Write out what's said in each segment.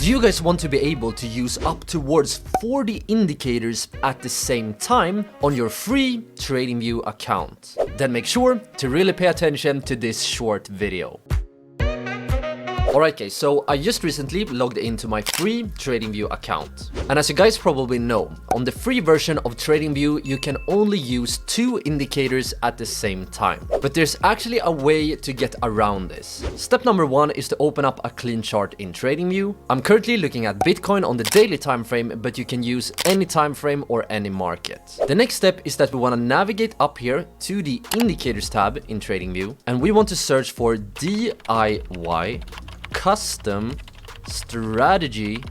Do you guys want to be able to use up towards 40 indicators at the same time on your free TradingView account? Then make sure to really pay attention to this short video. Alright guys, so I just recently logged into my free TradingView account. And as you guys probably know, on the free version of TradingView, you can only use 2 indicators at the same time. But there's actually a way to get around this. Step number 1 is to open up a clean chart in TradingView. I'm currently looking at Bitcoin on the daily time frame, but you can use any time frame or any market. The next step is that we want to navigate up here to the indicators tab in TradingView, and we want to search for DIY Custom Strategy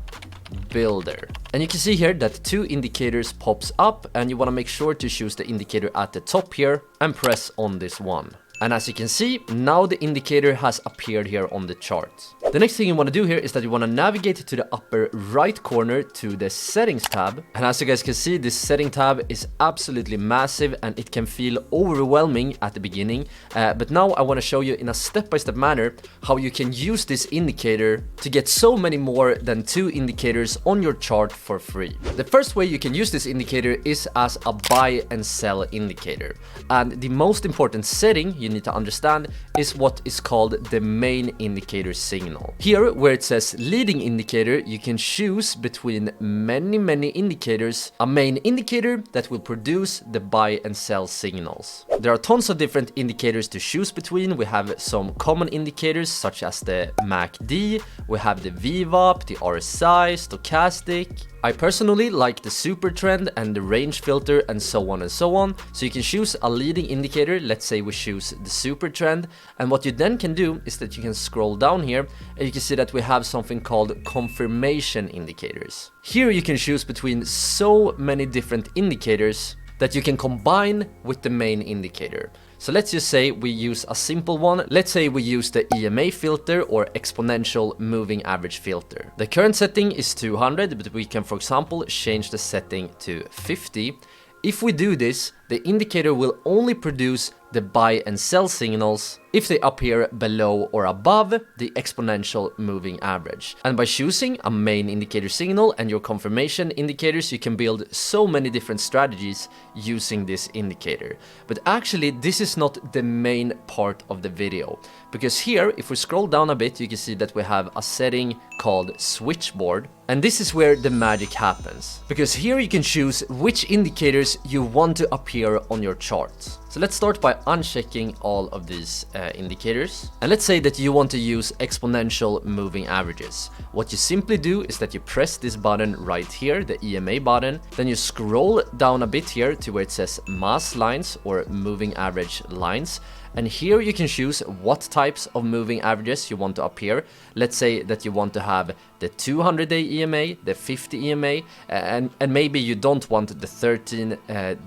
Builder. And you can see here that 2 indicators pops up, and you want to make sure to choose the indicator at the top here and press on this one. And as you can see, now the indicator has appeared here on the chart. The next thing you want to do here is that you want to navigate to the upper right corner to the settings tab. And as you guys can see, this setting tab is absolutely massive and it can feel overwhelming at the beginning. But now I want to show you in a step-by-step manner how you can use this indicator to get so many more than 2 indicators on your chart for free. The first way you can use this indicator is as a buy and sell indicator. And the most important setting you need to understand is what is called the main indicator signal. Here, where it says leading indicator, you can choose between many indicators, a main indicator that will produce the buy and sell signals. There are tons of different indicators to choose between. We have some common indicators such as the MACD, we have the VWAP, the RSI, stochastic. I personally like the super trend and the range filter and so on and so on. So you can choose a leading indicator. Let's say we choose the super trend. And what you then can do is that you can scroll down here and you can see that we have something called confirmation indicators. Here you can choose between so many different indicators that you can combine with the main indicator. So let's just say we use a simple one. Let's say we use the EMA filter or exponential moving average filter. The current setting is 200, but we can, for example, change the setting to 50. If we do this, the indicator will only produce the buy and sell signals if they appear below or above the exponential moving average. And by choosing a main indicator signal and your confirmation indicators, you can build so many different strategies using this indicator. But actually, this is not the main part of the video, because here, if we scroll down a bit, you can see that we have a setting called switchboard. And this is where the magic happens, because here you can choose which indicators you want to appear on your chart. So let's start by unchecking all of these indicators. And let's say that you want to use exponential moving averages. What you simply do is that you press this button right here, the EMA button. Then you scroll down a bit here to where it says mass lines or moving average lines. And here you can choose what types of moving averages you want to appear. Let's say that you want to have the 200-day EMA, the 50 EMA, and maybe you don't want the 13-day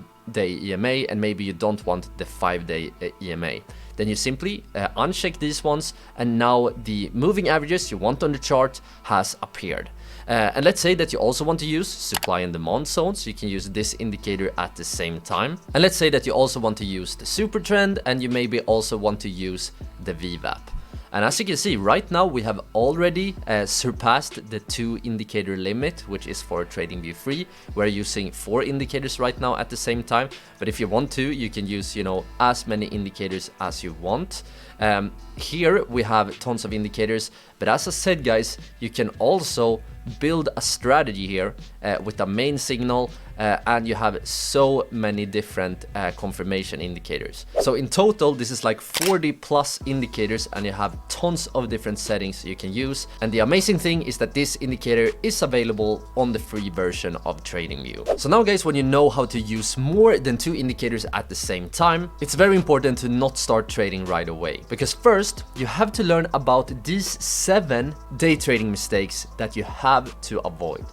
EMA, and maybe you don't want the 5-day EMA. Then you simply uncheck these ones, and now the moving averages you want on the chart has appeared. And let's say that you also want to use supply and demand zones, so you can use this indicator at the same time. And let's say that you also want to use the super trend, and you maybe also want to use the VWAP. And as you can see, right now we have already surpassed the 2 indicator limit, which is for TradingView free. We're using 4 indicators right now at the same time. But if you want to, you can use, as many indicators as you want. Here we have tons of indicators, but as I said, guys, you can also build a strategy here with a main signal, and you have so many different confirmation indicators. So in total, this is like 40 plus indicators, and you have tons of different settings you can use. And the amazing thing is that this indicator is available on the free version of TradingView. So now, guys, when you know how to use more than 2 indicators at the same time, it's very important to not start trading right away, because first you have to learn about these 7 day trading mistakes that you have to avoid.